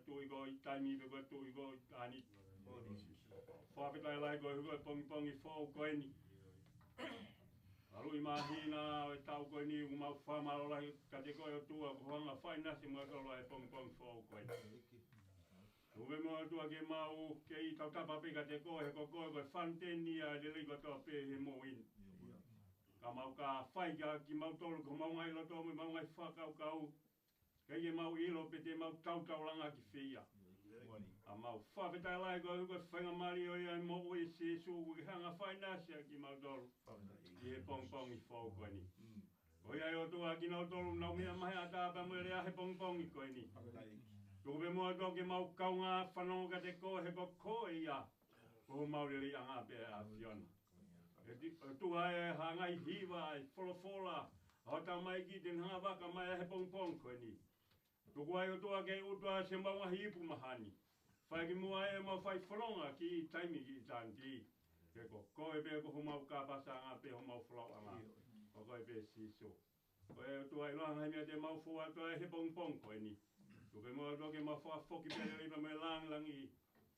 tui go I taimi pe ko tui go ani. Whawhetai lai ko hua pongi whau koe ni. Arui mahina o tau koe ni u mau whamaro lai ka te koe o tua ko hanga whai nasi mua tolo e pongi whau koe ni. Uwe mua tua ke mau ke I tau tapapi ka te koe he ko koe koe whanteni a le liko toa pe he mo in. Ka mau ka whai ki mau tolu ko mau ngai loto mo mau ngai whakau kau. Kei e mau ilo pe te mau tau langa ki whia. A mau whawhetai lai ko huko whainga mari o ia mo ui se su ki hanga whainasia ki mau tolu. Ki he pong I whau koe ni. Ko ia o tua ki nau tolu nau mea mahe a tāpa mo rea he pong I koe ni. Tukupe mua toke mau kaunga whanonga ka te koe he ko koe ia. Ko mau riri anga pe a Fiona. E tua e hangai hiwa e wholofola. Hota mai ki ten hanga waka mai a he pong koe ni. Tuku ai o tua ke utua se maunga hipu mahani. Whai ki mua e mau whai whanonga ki taimi ki tanti. Ke ko koe pe ko humau ka pasanga pe humau whalau anga. Ko koe pe siso. Koe o tua I loa ngai mea te mau fua toa e he pong koe ni. Tupe mua toke mau wha whoki pe le ripa me langi.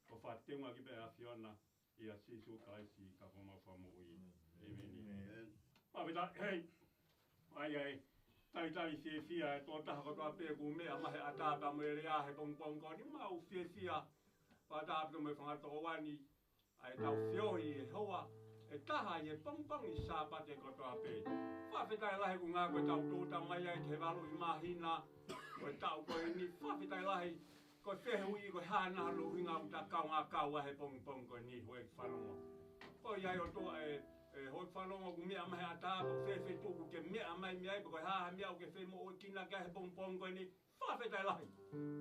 Ko wha tenga ki pe a Fiona. Ia siso kaisi ka ko mau wha mo ui. Amen. Pawita, hei. Ai. Tai fia e tō taha ko tō pē ku mea mahe a tāpā mo e rea he pong ko ni mau fia pa tāpā mo e whangato wani ai tau whiohi e hoa e taha I e pong I Sapate ko tō pē whawhetai lahi ku ngā koe tau tōta mai ai te walu I mahina koe tau koe ni whawhetai lahi koe whehui koe hāna luhi ngā uta kau ngā kaua he pong ko ni hoi whanonga koe iai o tō hoi whanonga ku mea mahe a tāpa whewhe tūku ke mea mai mea ipa koe haha mea o ke whemo o kina ka he pong koe ni whawhetai lahi.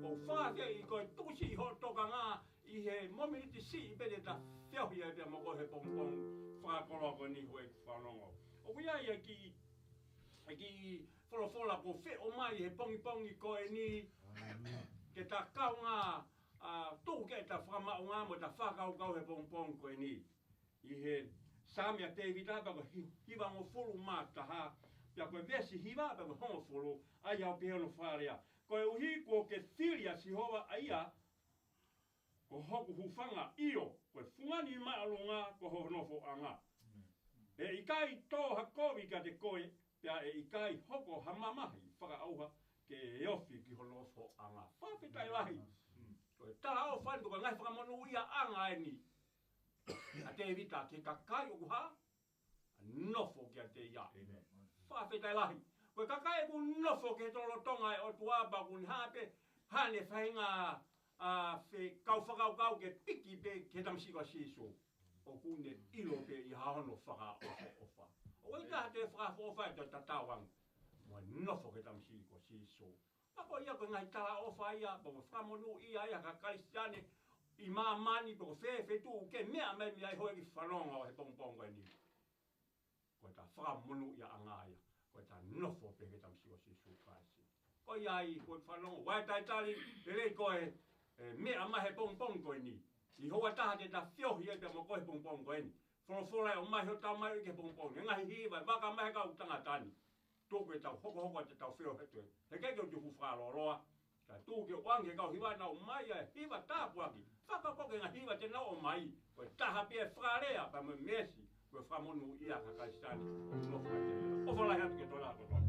Ko whawhea I koe tukusi I ho toka ngā I he mominiti si I pere ta whiahi ai pia mo koe he pong whakakolo koe ni hoi whanonga. O kuia ia ki wholofola ko whe o mai he pongi koe ni ke ta kau ngā tūku ke ta whamau ngā mo ta whakau he pong koe ni. I he Samia te vita pa ko hiwa ngo fulu mata ha pia ko vesi hiwa pa ko hongo fulu ai au pe no faria ko e uhi ko ke filia si hova aia ko hoku hufanga io ko fungani ma alunga ko ho nofo anga e ikai to hakovi ka te koe pia e ikai hoko hamamahi whaka auha ke eofi ki ho nofo anga whawhitai lahi ko ta au whani ko ngai whakamonu ia anga e ni a te evita ke kakai o kuha nofo ki a te ia whawhetai lahi koe kakai ku nofo ke tolo tonga e o tuaba ku ni hape hane whainga whe kau whakau ke piki pe ke tamsiwa siso o kune ilo pe I hahono whaka ofa o i taha te whaka ofa e te tatawang mo nofo ke tamsiwa siso ako ia ko ngai tala ofa ia po whamonu ia kakai siane I mamani po whe tu ke mea mai mea I hoi ki whanonga o he pong koe ni. Koe ta whamonu ia angaia. Koe ta nofo pe ke tamsiwa si kaisi. Koe iai koe whanonga. Wai tai tali rei koe mea mai he pong koe ni. I hoa taha te ta whiohi e te mo koe pong koe ni. Wholofola o mai ho tau mai ke pong. Ngahi hiwa waka mai kau tangatani. Tōku e tau hoko te tau whio he tue. He keke o te hufāroloa. Ka tūke wange kau hiwa nau mai e hiwa tāpuaki. Whakakoke ngā hiwa te nao mai. Koe taha pia whakarea pa me mesi. Koe whamonu ia kakaistani. O whalai hatu ke tola ko tope.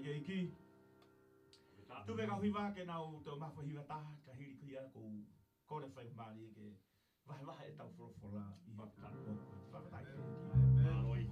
ke iki. Tu ve ka hiwa ke nau to mafu hiwa ta ka hiri ku ia ko ko le fai mari ke vai e tau forofola i ha ta ko va ta ke iki. Aloi.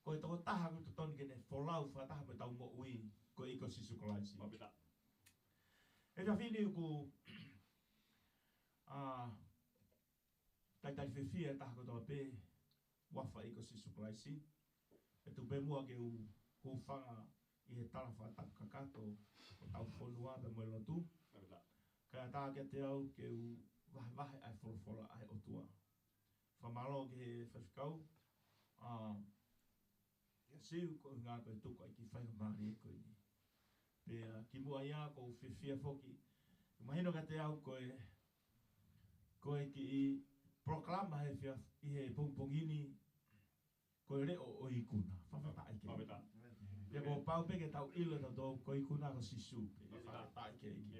Ko e toko taha ku toni kene folau whataha me tau mo ui ko iko sisu kolaisi. E ka whini ku taitari whiwhia taha ko toa pē wafa iko sisu kolaisi. E tu pe mua ke u whanga i he tala whataku kakato o tau whonua pe moe lotu. Kaya taha ke te au ke u wahe ai wholofola ai otua. Whamalo ke he whawhikau. Ia siu ko ngā koe tuku ai ki whaiho maari e koe ni. Pea ki mua ia ko whiwhia whoki. Mahino ka te au koe ki i proklama he whia i he pongpongini koe reo o Ikuna. Whawhata ai ke. Ia ko pau peke tau ilo tau tō ko Ikuna ko sisu. Whawhata ai ke iki.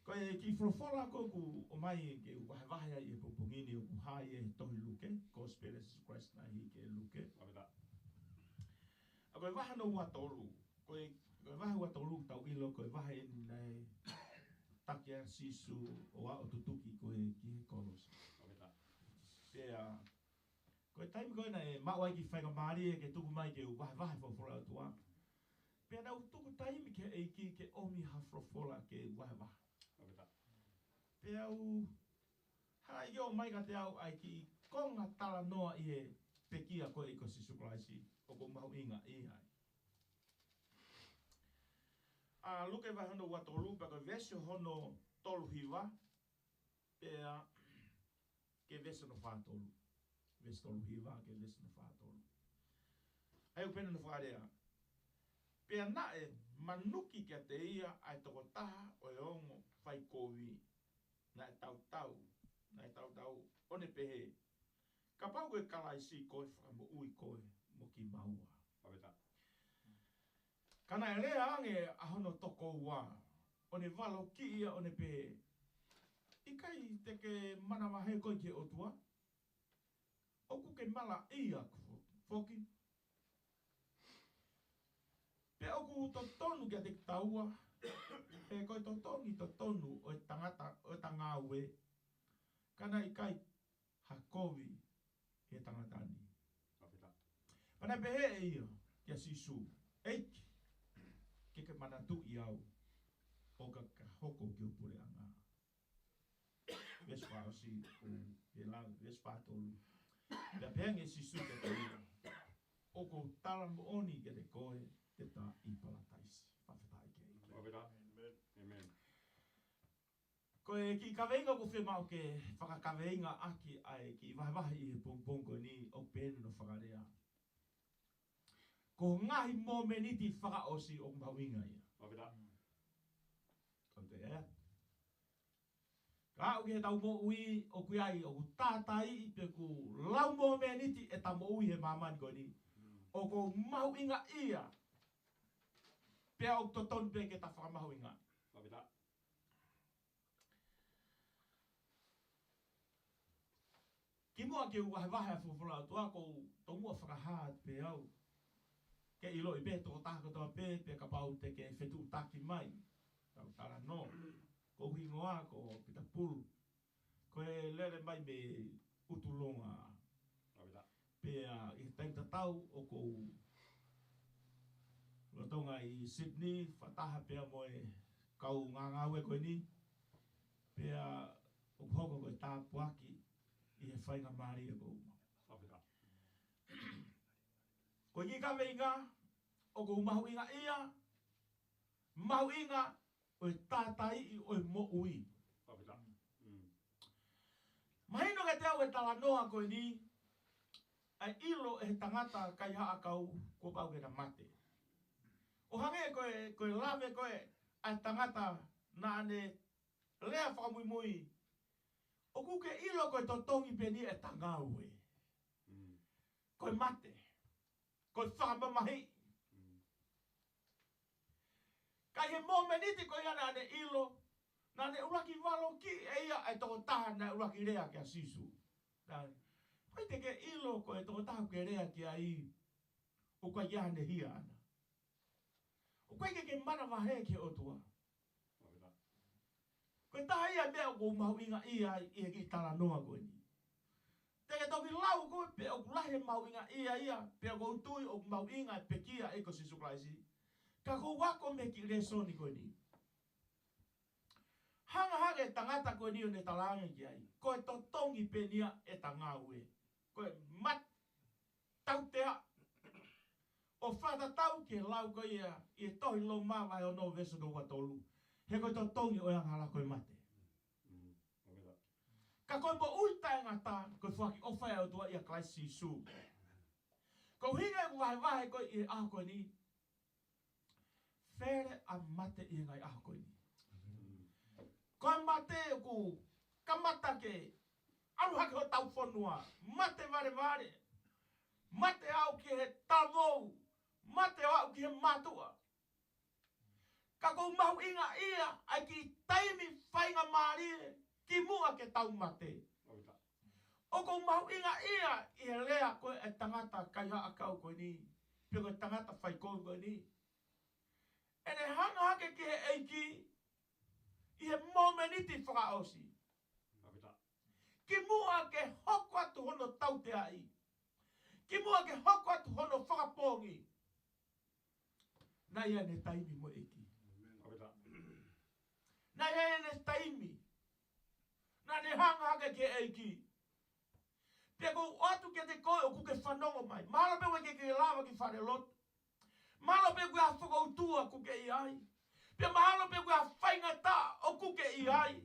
Ko e ki frofola ko ku o mai ke u wahe e popongini o ku hai e tohi luke, gospel Jesus Christ na hi ke luke. A koe waha no ua tolu, koe waha ua tolu tau ilo koe waha e nei takia sisu o a o tutuki koe ki he kolos. Pea, koe taimi koe na e mawai ki whainga maari e ke tuku mai ke u wahe frofola o tua. Pea na u tuku taimi ke e ki ke omi ha frofola ke wahe. Pea u hai yo mai ka te au ai ki konga tala noa i e pekia koe iko si suklaisi o ko mahu inga i hai. Luke vai hono ua tolu pa koe vese hono tolu hiwa pea ke vese no whātolu. Vese tolu hiwa ke vese no whātolu. Ai u pena no whārea. Pea na e manuki kia te ia ai toko taha o e ongo whai kowi. Na e tau, one pehe. Ka pau koe kalaisi koe whakamo ui koe mo ki maua. Kana e lea ange ahono toko ua. One valo ki ia one pehe. Ikai teke mana mahe koe ke otua. Oku ke mala ia foki. Pe oku to tonu kia te taua. E koe to tonu o e tangata o e tangawe. Kana ikai hakovi e tangatani. Pana pehe e ia kia sisu. Eiki. Ke manatu i au. O ka hoko ki o pure anga. Vespa o si o e lang. Vespa tolu. Pea pehe nge sisu ke te ia. O ko talamu oni ke te koe te ta i palataisi. Whawhetai ke i. Amen. Koe ki kaweinga ko whemau ke whakakaweinga aki ai ki wahi i he pongpongo ni o pēne no whakarea. Ko ngahi mō meniti whakaosi o mawinga ia. Ko te ea. Ka au ki he tau mō ui o kui ai o ku tātai i pe ku lau mō meniti e ta mō ui he mamani ko ni. O ko mawinga ia. Pea o toton pe ke ta whakamawinga. Ki mua ke wahe a whawhala tua ko tō mua whakahat pe au. Ke ilo i pe tō tāko tō pe ka pau te ke whetu taki mai. Tau tara no. Ko hingoa ko Pita Pulu. Ko e lere mai me utulonga. Pea i taimta tau o ko lotonga i Sydney. Whataha pea moe kau ngāwe koe ni. Pea o hoko koe tāpuaki. I he whainga maari e kou. Ko i ka weinga, o kou mahu inga ia, mahu inga o e tātai i o e mo ui. Mahino ke te au e tala noa koe ni, ai ilo e tangata kai haa kau ko pau ke na mate. O hange koe lave koe ai tangata na ane lea whakamui mui. O kuke ilo koe totongi peni e tangaue. Koe mate. Koe whamamahi. Kai he momeniti koe ana ane ilo. Na ane uraki walo ki e ia e toko taha na uraki rea kia sisu. Koe teke ilo koe toko taha ke rea kia i. O koe iahane hia ana. O koe ke mana wahe ke otua. Koe taha ia mea o kou mauinga ia i he ki tala noa koe ni. Teke toki lau koe pe o kulahe mauinga ia pe o kou tui o mauinga pekia eko si suklaisi. Ka kou wako me ki resoni koe ni. Hanga tangata koe ni o ne talanga ki ai. Koe totongi pe nia e tangaue. Koe mat tau tea. O whata tau ke lau koe ia i e tohi lo mawa e o no veso no watolu. He koe totongi o yanga hala koe mate. Ka koe mo uitai ngata koe whaki ofai au tua ia klaisi su. Ko hinga e wahe koe i aho koe ni. Fere a mate i ngai aho koe ni. Koe mate ku kamata ke alu hake ho tau whanua. Mate vare. Mate au ki he tamou. Mate au ki he matua. Ka ko mau inga ia ai ki taimi whainga marie ki mua ke tau mate. O ko mau inga ia i lea koe e tangata kai haa kau koe ni. Pio koe tangata whai koe ni. E ne hanga hake ki he eiki i he momeniti whakaosi. Ki mua ke hoko atu hono tau te ai. Ki mua ke hoko atu hono whakapongi. Na ia ne taimi mo eki. Na ia ne taimi. Na ne hanga hake ke eiki. Pia ko atu ke te koe o kuke whanongo mai. Mahalo pe wake ke lawa ki whare lotu. Mahalo pe kua whakautua kuke i ai. Pia mahalo pe kua whaingata o kuke i ai.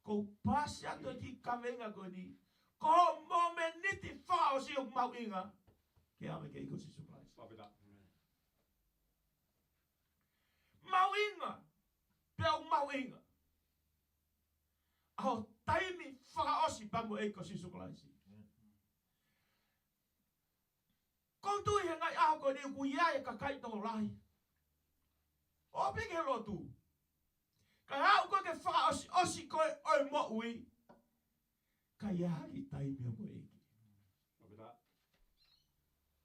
Ko pasi atu ki kawenga ko ni. Ko momeniti whao si o mau inga. Ke ame ke iko si supplies. Mau inga. Pia o mau inga. Ao taimi whakaosi pamu eiko si supplies. Koutu he ngai aho ko ni ku iae ka kai tō lahi. O pike lotu. Ka hau koe ke whakaosi osi koe oi mo ui. Ka iahari taimi o mo eiki.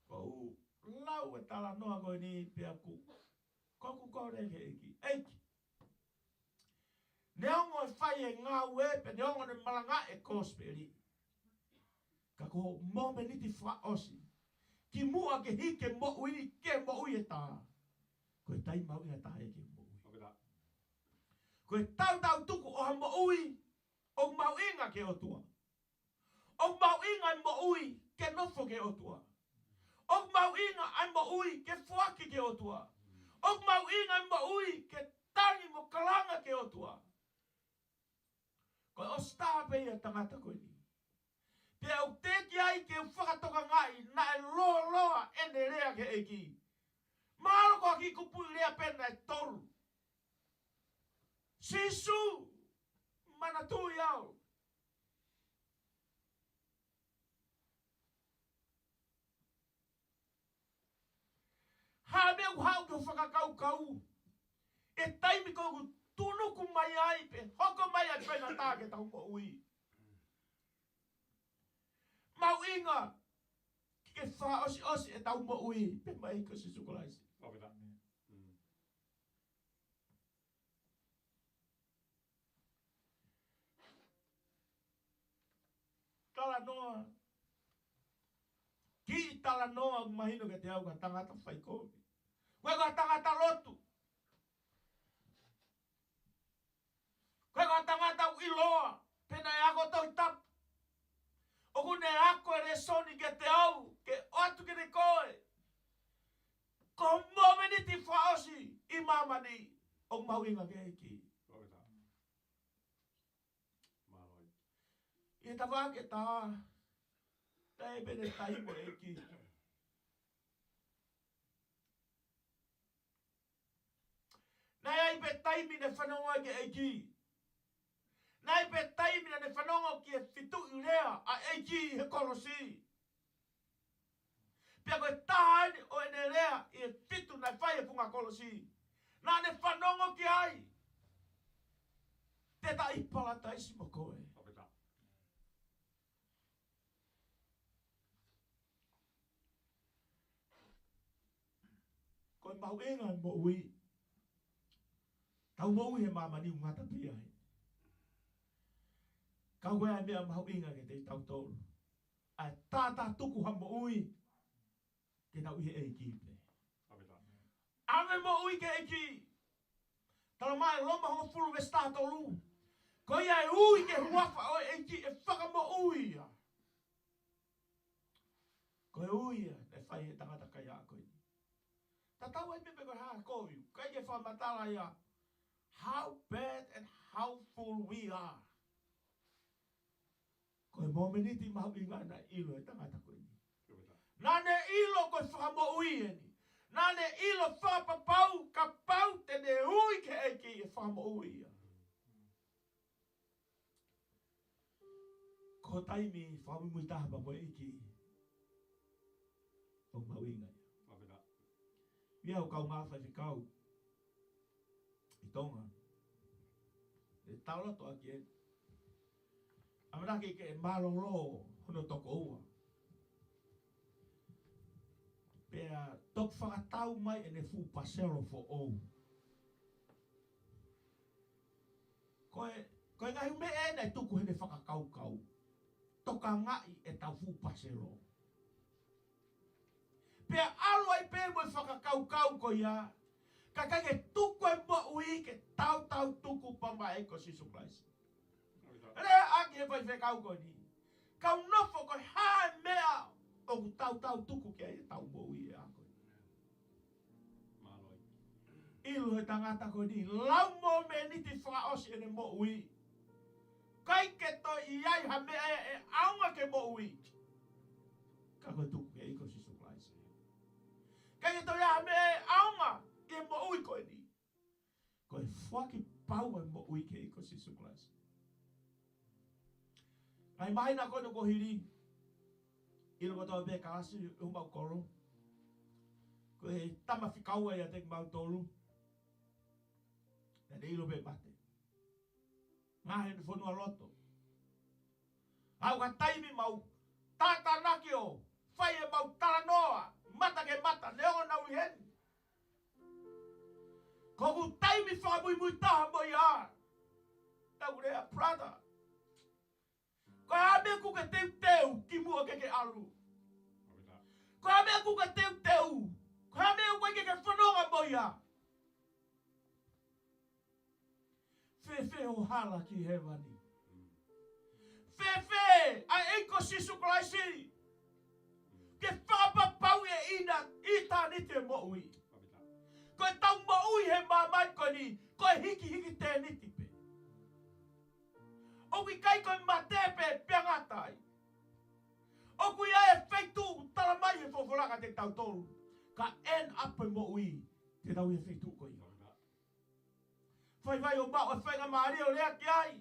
Kou lau e tala noa koe ni pia ku. Koku kore ke eiki. Eiki. Neongo e whai e ngā ue pe neongo ne malanga e kōsperi. Ka ko momeniti whaosi. Ki mua ke hike mo ui ke mo ui e tā. Koe tai mau inga tā e ke mo ui. Koe tau tuku o ha mo ui. O mau inga ke otua. O mau inga mo ui ke nofo ke otua. O mau inga ai mo ui ke fuaki ke otua. O mau inga mo ui ke tangi mo kalanga ke otua. Koe o stape ia tangata koe ni. Te au teki ai ke whakatoka ngai na e loa ene rea ke eki. Mahalo ko ki kupui rea pena e toru. Sisu mana tui au. Habeu hau ke whakakau kau. E taimi kogu tunuku mai ai pe hoko mai ai pena tā ke tau ko ui. Mau inga ke wha osi e tau mo ui pe mai ko si sukulaisi. Tala noa. Ki tala noa mahino ke te au ka tangata whai komi. Koe ka tangata lotu. Koe ka tangata uiloa. Pena e ako tau tapu. Oku ne ako e re soni ke te au. Ke otu ke te koe. Ko momeniti whaosi i mamani. O mau inga ke eki. I ta wake tā. Ta e bene taimo eki. Nai ai pe taimi ne whanonga ke eki. Nai pe taimi ne whanonga ki e fitu i rea a eki he korosi. Pia koe tāne o ene rea i e fitu nai whai e punga korosi. Nā ne whanonga ki ai. Te ta ipala taisi mo koe. Koe mahu enga mo ui. Tau mo ui he mamani ngata pia he. Kau koe ai mea mahu inga ke te tau tolu. Ai tātā tuku ha mo ui. Ke tau ihe eiki ple. Ame mo ui ke eiki. Tala mai loma hongo fulu ve sta tolu. Koe ai ui ke huafa o eiki e whaka mo ui. Koe ui e whai he tangata kai a koe. Ta tau ai pepe koe haa koe. Kai ke whamatala ia. How bad and how full we are. Koe momeniti mahu inga na ilo e tangata koe ni. Nane ilo koe whakamo ui e ni. Nane ilo whapapau ka pau te ne ui ke eki e whakamo ui ia. Ko taimi whamimui tahapa mo eki. O mau inga ia. Ia o kau ngāwhai whikau. tonga. E talo to aki. Amara ke malolo hono toko ua. Pea tok whakatau mai ene fu pasero fo ou. Koe ngahi me e nei tuku hene whakakau-kau. Toka ngai e tau fu pasero. Pea alo ai pe mo whakakau-kau ko ia. Kakake tuku e mo ui ke tau tuku pamba e ko Sisu Christ. Rea aki e whai kau ko ni. Kau nofo koe hae mea o ku tau tuku ke e tau mo ui e ako. Ilu he tangata ko ni. Lau mo me niti whakaosi ene mo ui. Kai ke to iai ha mea e aunga ke mo ui. Kako tuku ke iko Sisu Christ. Kai ke to iai ha mea e aunga e mo ui ko ni. Koe whaki pau e mo ui ke iko Sisu Christ. Ngai mahina kono ko hiri. Ilo ko tau be kalasi umau koro. Koe tama whikaua ia te mau tolu. Nene ilo be bate. Ngahe ni whanua loto. Au ka taimi mau tata nakio. Whai e mau talanoa. Mata ke mata. Leo na uhen. Koku taimi whamui mui taha mo ia. Tau rea brother. Ko hame ku ke teu ki mua ke alu. Ko hame ku ke teu. Ko hame ku ke whanonga mo ia. Fefe o hala ki hewani. Fefe a eiko Sisu Christ. Ke whapapau e ina ita ni te mo ui. Ko tau mo ui he mamai ko ni. Ko hiki te niti pe. O kui kai koe matepe piangatai. O kui ae feitu talamai he fofolaka te tau tolu. Ka en ape mo ui te tau he feitu ko ia. Vai o mau e whainga maari o lea ki ai.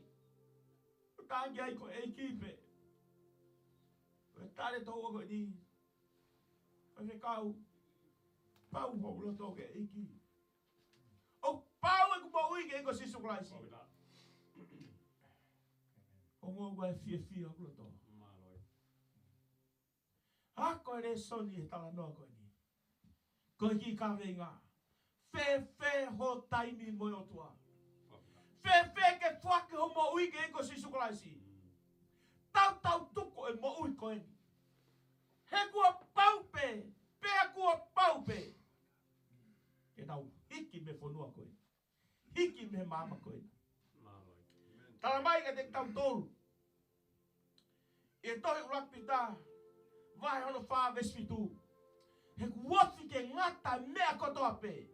O tāngi ai ko e kipe. O e tare tōua ko ni. O e kau. Pau ho ulo tō ke e ki. O pau e kumo ui ke e ko Sisu Christ. O ngō e fia kulo tō. Ako e re soni e tala noa ko ni. Ko e ki ka venga. Fe ho taimi mo o tua. Fe ke whake ho mo ui ke e ko Sisu Christ. Tau tuko e mo ui ko e ni. He kua paupe. Pea kua paupe. Ke tau hiki me whanua ko e. Hiki me mama ko e. Tala mai ka te tau tolu. E tohi urak pita. Vai hono wha vesfitu. He kuofi ke ngata mea kotoa pe.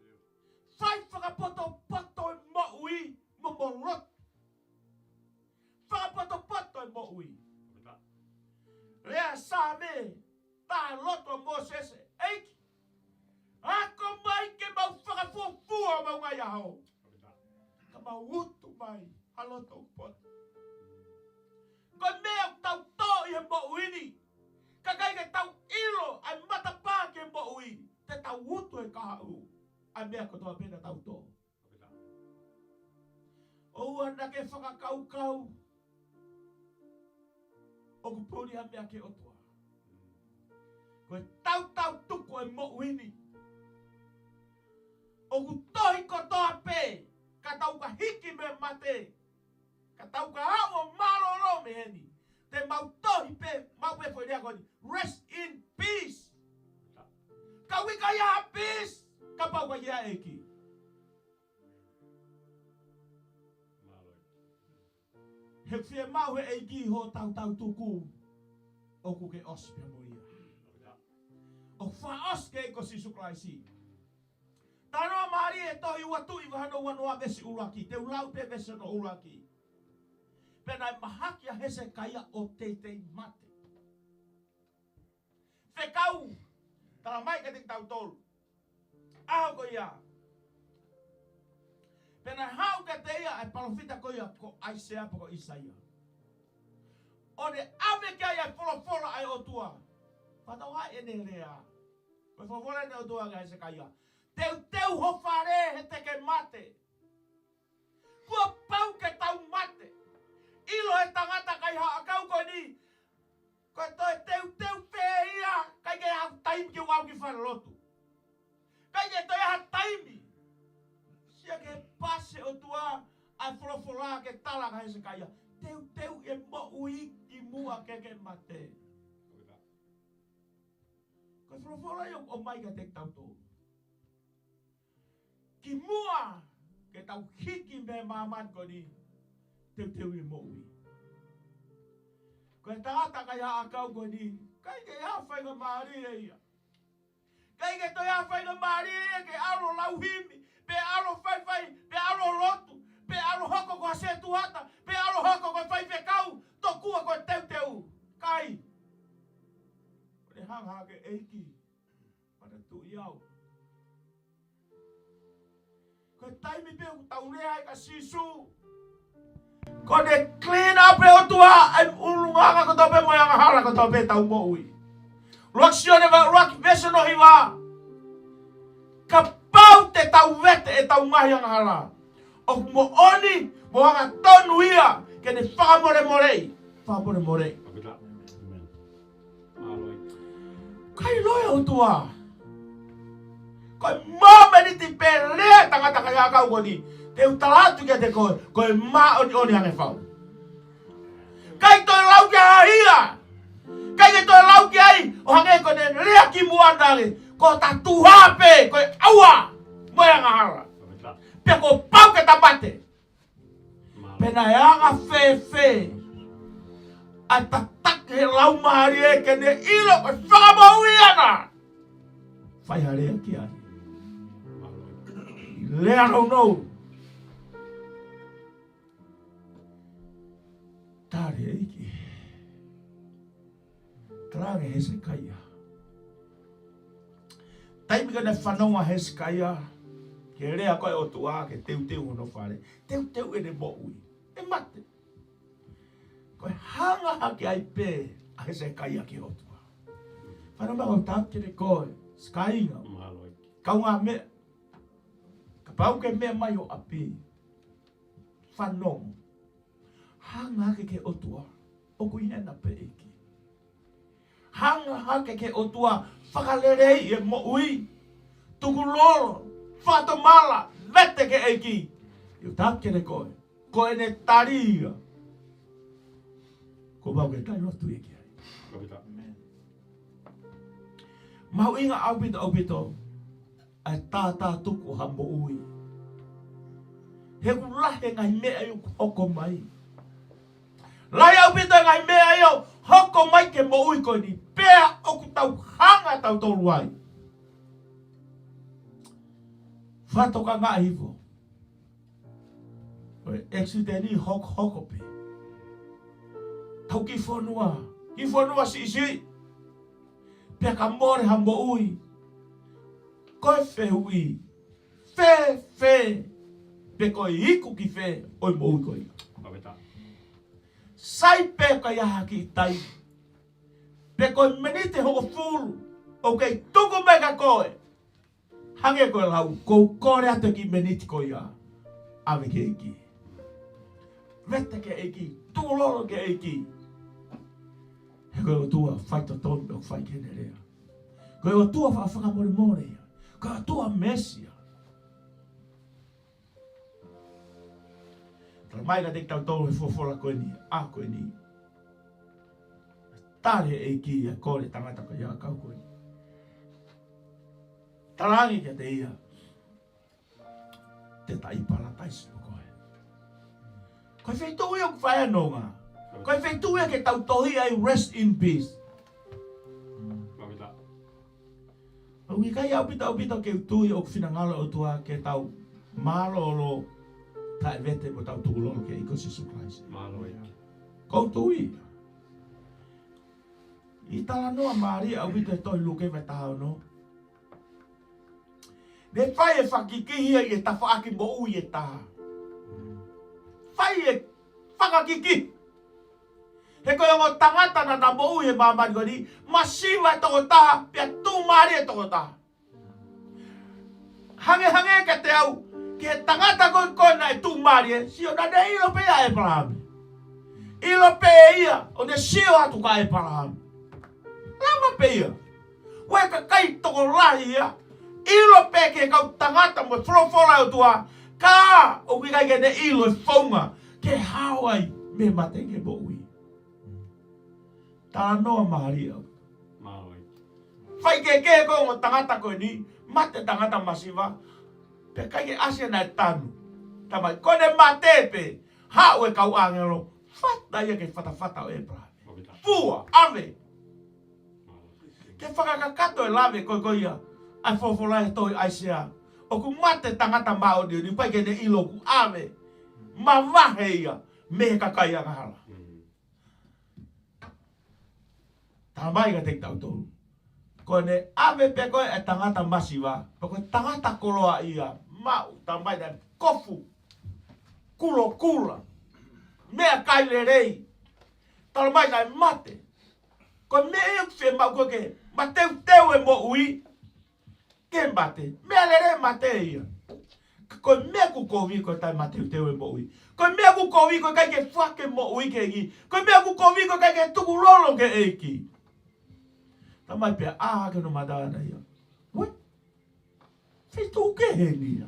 Whai whakapoto poto e mo ui. Momorot. Whakapoto e mo ui. Rea sa me. Tā loto Moses. Eiki. Ako mai ke mau whakafufua mau ngai aho. Ka mau utu mai. Haloto poto. Ko mea tau tō i he mo uini. Ka kai ke tau ilo ai matapā ke mo ui. Te tau utu e kaha u. Ai mea kotoa pena tau tō. O ua na ke whakakau-kau. O kupuri ha mea ke otua. Koe tau tuko e mo uini. O kutohi kotoa pe. Ka tau ka hiki me mate. Ka tau ka hao malolo me heni. Te mau tohi pe. Mau pe foi rea koni. Rest in peace. Ka wika ia peace. Ka pau ka ia eki. He fie mau he eki ho tau tuku. O ku ke os pe mo ia. O wha os ke ko Sisu Christ. Tanoa maari e tohi watu i wahano wanoa vesi uraki. Te ulau pe vesi no uraki. Pena mahaki a hese kaia o teitei mate. Whekau. Tala mai ka te tau tolu. Aho ko ia. Pena hau ka te ia e palofita ko ia ko Aisea po ko Isaia. O ne ave kia ia folo ai o tua. Patau hai ene rea. Ko folo ene o tua ka hese kaia. Teu ho whare he teke mate. hanga ke tala ka hese kaya. Teu e mo ui ki mua ke mate. Ko frofora yo o mai ka te tau tō. Ki mua ke tau hiki me maman ko ni. Teu e mo ui. Ko e tangata ka ia akau ko ni. Kai ke ia whainga maari e ia. Kai ke to ia whainga maari e ke aro lauhimi. Pe aro whai, pe aro rotu. Pe aro hoko ko se tuata. Pe aro hoko ko whai whekau. To kua ko teu. Kai. Ko hanga ke eiki. Pada tu iau. Ko taimi pe ku tau rea ka sisu. Ko de clean up e o tua. Ai ulunga ko tope mo yang hala ko tope tau mo ui. Ruak sione va ruak veso no hiwa. Kapau te tau vete e tau ngahi yang hala. O mo oni mo hanga tonu ia. Ke ne whakamore morei. Whakamore morei. Kai loe o tua. Kai mameni ti pelea tangata kaya kau koni. Te utalatu kia te koe. Koe maa oni hange whau. Kai toi lau kia hia. Kai ke toi lau kia ai. O hange kone rea ki muandare. Ko ta tuhape. Koe aua. Moe anga hala. Pia ko pau ke tapate. Pena e anga fe. Ai tatak he lau mahari e kene ilo. Koe whakamau iana. Whai harea ki ai. Lea no. Tare eiki. Trage Hezekia. Taimi ka ne whanonga Hezekia. Ke rea koe o tua ke teu hono whare. Teu e ne mo ui. E mate. Koe hanga hake ai pē a Hezekia ki o tua. Whanonga o tāpere koe. Skainga. Kaunga mea. Ka pau ke mea mai o api. Whanonga. Hanga hake ke o tua. O kui hena pe eki. Hanga hake ke o tua. Whakalerei e mo ui. Tuku lolo. Whatomala. Vete ke eki. Iu tāpere koe. Koe ne taria. Ko pau ke tai rotu eki ai. Mau inga aupito. Ai tātā tuku hambo ui. He kulahe ngai mea iu hoko mai. Lai aupito ngai mea iu hoko mai ke mo ui koe ni. Pea oku tau hanga tau tolu ai. Whatoka ngā hivo. Exiteni hoko pe. Tau ki whanua. Ki whanua si. Pea ka more hambo ui. Koe whe hui. Whe. Pe koe hiku ki whe. Oi mo ui koe. Sai pe ka iaha ki tai. Pe koe menite hoko fulu. O kei tuku mega koe. Hange koe lau. Kou kore ato ki menite koe ia. Ave ke eki. Vete ke eki. Tūlolo ke eki. He koe o tua whaita tonu o whai kene rea. Koe o tua whakamore ia. Koe o tua mesia. Tala mai ka te tau tolu he fofola koe ni. A koe ni. Tare e ki a kore tangata koe ia kau koe ni. Talangi kia te ia. Te taipala taisi o koe. Koe whaitu ia ku whai anonga. Koe whaitu ia ke tau tohi ai rest in peace. Ui kai au pita ke utui o whinangalo o tua ke tau malolo tae vete mo tau tukulolo ke iko Sisu Christ. Malo ia. Kou tui. I tala noa maari au pita toi luke vai tahao no. Ne whai e whakikihia i e ta whaaki mo ui e taha. Whai e whakakiki. He koe o tangata na na mo ui e mamani koni. Masiwa e toko taha. Pia tu maari e toko taha. Hange ka te au. Ke tangata koe na e tu maari e. Sio na ne ilo pe a e parahami. Ilo pe e ia. O ne sio atu ka e parahami. Lama pe ia. Ue ka kai toko lahi ia. Ilo pe ke kau tangata mo wholofola o tua. Ka o wikai ke ne ilo e whaunga. Ke Hawaii me mate ke mo ui. Ta noa Maria. Fai ke ko ngo tangata ko ni mate tangata masiva. Pe kai ke asia na tanu. Tamai kone mate pe hawe kau angelo. Fata ia ke fata o Ebra. Fua ave. Ke whakakakato e lawe koi ia. Ai fofolai toi aisia. O ku mate tangata mao dio ni pai ke ne ilo ku ave. Ma wahe ia. Me kakai a kahala. Tamai ka te tau tolu. Kone ave pe koe e tangata masiwa. Peko tangata koloa ia. Mau tamai na kofu. Kulo kula. Mea kai le rei. Tamai na mate. Ko me e fe mau koke. Mateu teu e mo ui. Ke mate. Mea le rei mate ia. Ko mea ku kovi ko tai mateu teu e mo ui. Ko mea ku kovi ko kai ke whake mo ui ke i. Ko mea ku kovi ko kai ke tuku lolo ke eiki. Tamai pe aha ke no madana ia. What? Fei tu ke he nia.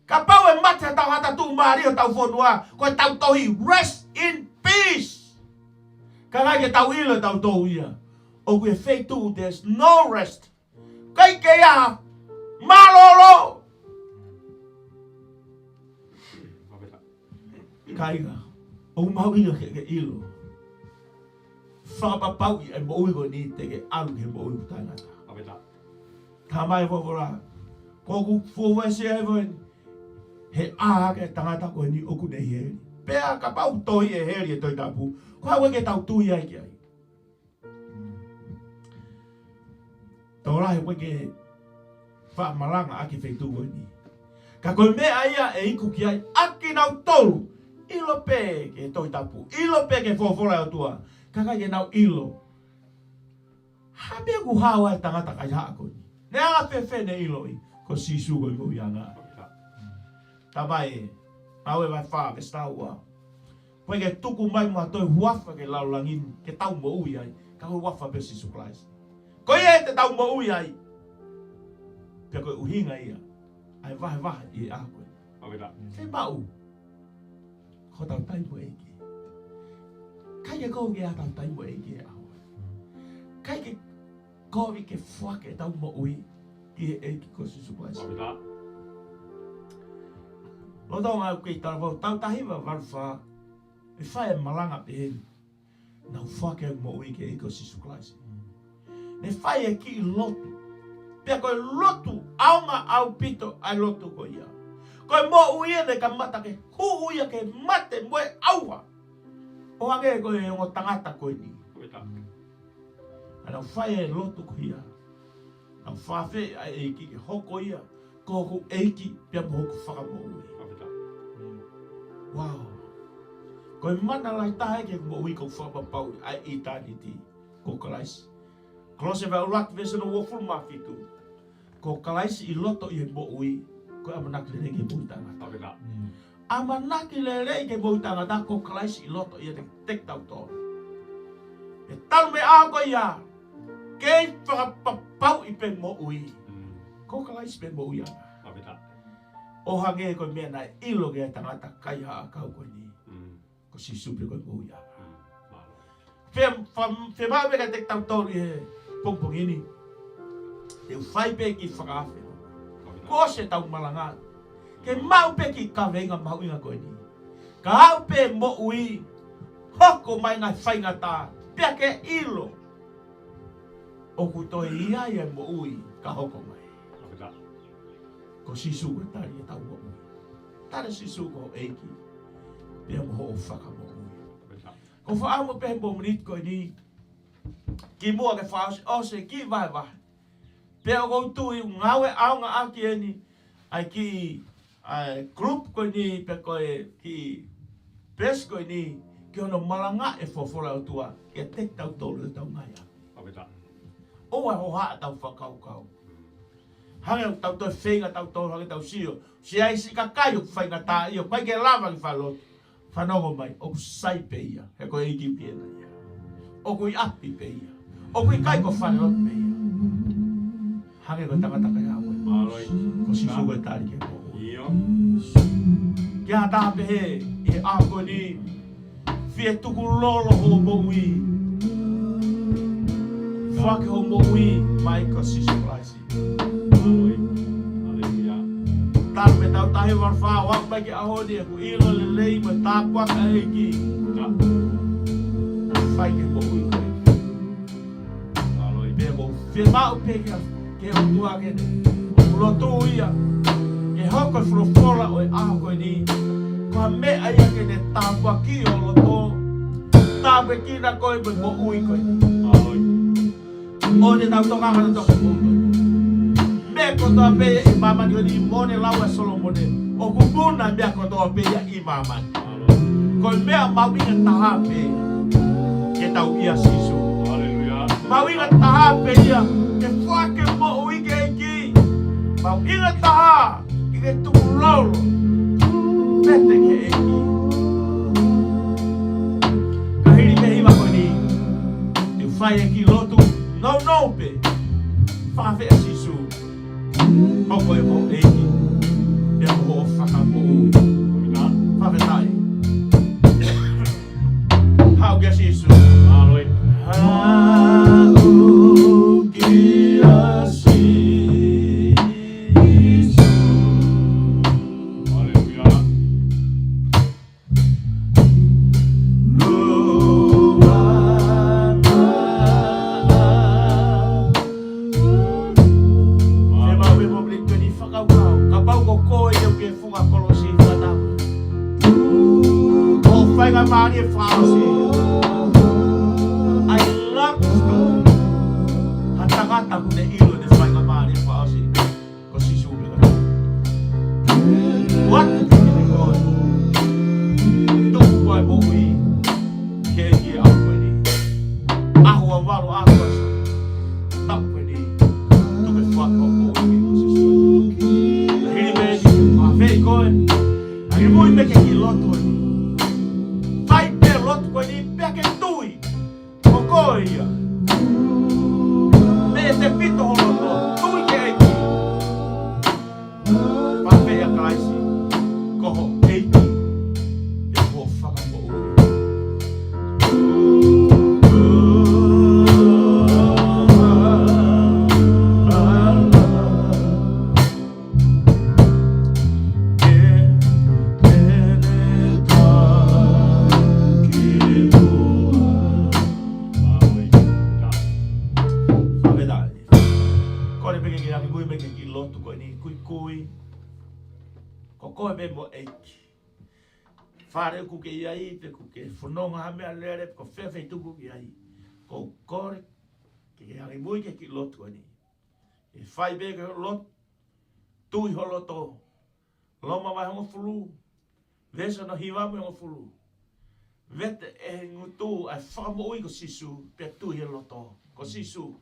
Ka pau e mate tau hata tu mario tau fonua. Ko tau tohi rest in peace. Ka ngai ke tau ilo tau tohu ia. O kue fei tu there's no rest. Kai ke ia malolo. Kaiga. O mau ilo ke ilo. Whakapapau i e moui ko ni te ke alu ke moui utangata. Tamai whakora. Koku fuwese e voen. He aha ke tangata ko ni oku nei heri. Pea ka pau tohi e heri e toi tapu. Ko hawe ke tau tui ai ki ai. Tōra he weke wha malanga aki wheitu ko ni. Ka koe mea ia e iku ki ai. Aki nau tolu. Ilo pe ke toi tapu. Ilo pe ke fofora o tua. Kaka ye nau ilo. Habe ku hawa e tangata kai haa ko ni. Ne anga fefe ne ilo i. Ko sisu ko i mo ianga. Tabai. Au e vai wha ke staua. Koe ke tuku mai mua toi huafa ke lau langin. Ke tau mo ui ai. Ka koe wafa pe sisu Christ. Koe e te tau mo ui ai. Pia koe uhinga ia. Ai vahe i a koe. Te mau. Ko tau tai mo eiki. Kai ke kou ke a tau tai mo eiki e awa. Kai ke kou ke whake tau mo ui. Ki e eiki ko sisu Christ. Lo tau ngā kei tarawau. Tau tahiwa warwha. E whae malanga pe heni. Nau whake mo ui ke eiki ko sisu Christ. Ne whae e ki lotu. Pia koe lotu. Aunga au pito ai lotu ko ia. Koe mo ui e ne ka mata ke. Hu uia ke mate moe aua. O hange koe e ngo tangata koe ni. Anau whae e lotu ko ia. Nau whawhe a eiki ke hoko ia. Koku eiki pia mo hoku whaka mo ui. Wow. Koe mana lai tahe ke mo ui ko whapapau ai eternity. Ko kalaisi. Kolose vai ulat vese no woful mafitu. Ko kalaisi i loto i mo ui. Ko amanak le ke butanga. Amanaki le ke butanga ko kalaisi i loto i tek tau to. E tal me a ko ia. Ke whakapapau i pe mo ui. Ko kalaisi pe mo ui ana. O hange ko mea na ilo ke tangata kai haa kau ko ni. Ko si supe ko mo ui ana. Fe mau me ka tek tau to i pompong ini. E whai pe ki whakawhi. Ko se tau malanga. Ke mau pe ki ka venga mau inga ko ni. Ka hau pe mo ui. Hoko mai ngai whai ngata. Pea ke ilo. O kutoi ia e mo ui. Ka hoko mai. Ko sisu ko tari e tau mo ui. Tare sisu ko eiki. Pea mo ho o whaka mo ui. Ko wha mo pe mo minit ko ni. Ki mua ke wha ose ki vai vai. Pea ko tui ngawe aunga aki eni. Ai ki group ko ni pe ko ki pes ko ni. Ki ono malanga e fofora o tua. Ke tek tau tolu e tau ngaya. O ho ha tau whakau kau. Hange tau toi whenga tau tau hange tau sio. Si ai si kakai o whainga tā iyo. Pai ke lava ki whalot. Whanongo mai. O ku sai pe ia. He ko eiki piena ia. O ku i api pe ia. O ku i kai ko whalot pe ia. Hange ko tangata kai hawe. Ko si suwe tari ke po. Iyo. Kia tape he, e ako ni, fie tuku lolo ho moui. Whake ho moui, mai ko sisu klaisi. Tāpe tau tahi warwha, wakpa ki ahoni, ku ilo le lei, ma tāpua ka eiki. Whai ke moui koe. Aloi, mea mo, fie mau peke, ke ho tua kene. O lotu ia, ke hoko whulofora o e aho koe ni. Koha mea ia kene tāpua ki o loto. Tāpe kina koe mo moui koe. Aloi. O te tau toka hana toka koe. Me kotoa pea I mama ni o mone laua Solomone. O kupuna mea kotoa pea I mama. Koe mea mawinga taha pea. Ke tau ia sisu. Mawinga taha pea. Ke whake mo ui ke eki. Mawinga taha. Ke tuku lolo. Pete ke eki. Kahiri me hiwa koe ni. Te whai eki lotu. No pe. Whawhea sisu. Hoko e mo eiki. Pea ho whaka mo ui. Whawhetai. Hau kia sisu. Aloi. Hau kia sisu. Aleluia. Maria Fauci. I love this story. Hata-hata ko na ilo ni Fai Maria Fauci. Kasi subi ko. What the fuck is going on? Tukuay mo ui. Kaya ako pwede. Ako ang walo ako. Tak pwede. Tukufuck ako mo ui. Kasi subi. Nahili ba yun? Mafei ko eh. Nahili mo yung mekaki loto eh. Ia. Me te pito holoto, tui ke eiki. Pawhea kaisi, koho eiki. E ho whakamo ui. Koe me mo eiki. Whare ku ke iai, pe ku ke whanonga hame a lere, ko whewhai tuku ki ai. Ko kore, ke hangi mui ke ki lotu ani. E whai beke ho lotu, tui ho loto. Loma mai hongo fulu, vesa no hiwamu hongo fulu. Vete e ngutu, ai whamo ui ko sisu, pe tui he loto. Ko sisu,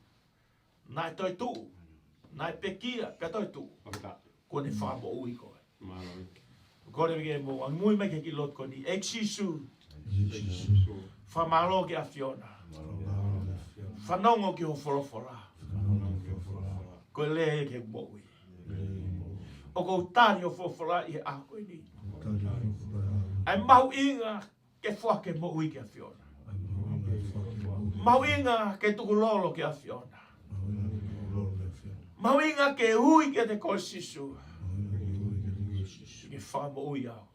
nai toi tu, nai pekia, pe toi tu. Ko ne whamo ui koe. Kore wike mo, ang mui mai ke ki lot ko ni. Ek sisu. Whamalo ke a Fiona. Whanongo ki ho wholofora. Ko le ke moui. O ko tani o wholofora I a koe ni. Ai mau inga ke whake moui ke a Fiona. Mau inga ke tuku lolo ke a Fiona. Mau inga ke hui ke te koe sisu. Ke whamo ui au.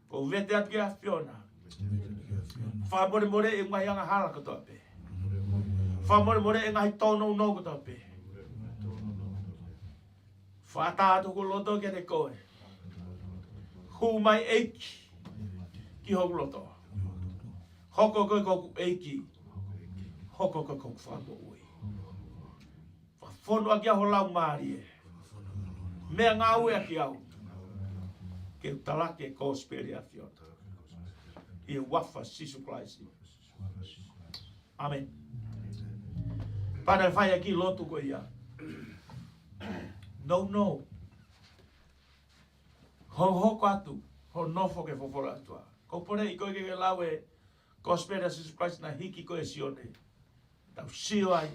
Ko vete atu ki a Fiona. Whamore more e ngai anga hala katoa pe. Whamore more e ngai tono no katoa pe. Whatātu ko loto ke te koe. Hu mai eiki. Ki hoku loto. Hoko koe koku eiki. Hoko koe koku whamo ui. Whafonua ki aho lau maari e. Mea ngā ue a ki au. Ke utalake e kōsperi a Fiona. I wafa sisu klaisi. Amen. Pada whai aki lotu ko ia. No. Ho hoko atu. Ho nofo ke fofora atua. Ko pone I koe ke lawe kōsperi a sisu klaisi na hiki ko e Sione. Tau sio ai.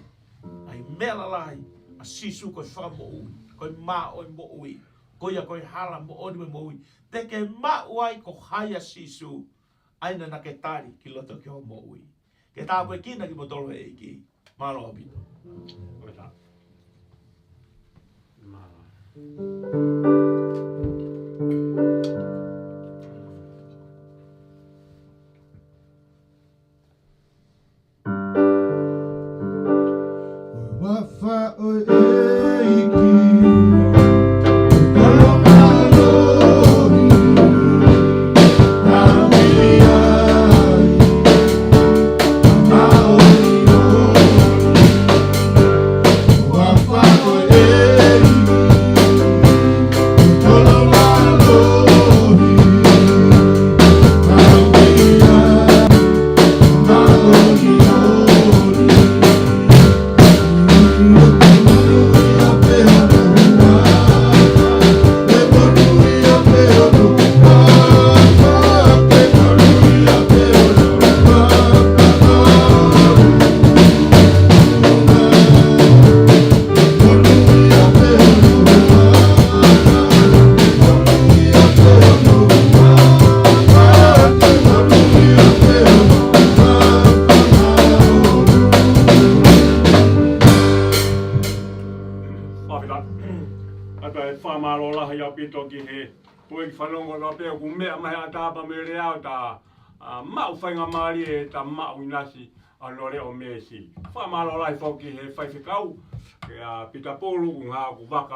Ai mela lai. A sisu ko whamo ui. Ko mā oi mo ui. koe hala mo oni me moui. Te ke mauai ko haya sisu, aina na ke tari ki loto ki ho moui. Ke tā koe kina ki motolo e iki, malo abito. Oita. Wafa oi eiki. Mau whainga maari e ta mau inasi anore o mesi. Whamalo lai whauki he whaifekau. Pita Pulu ngā ku waka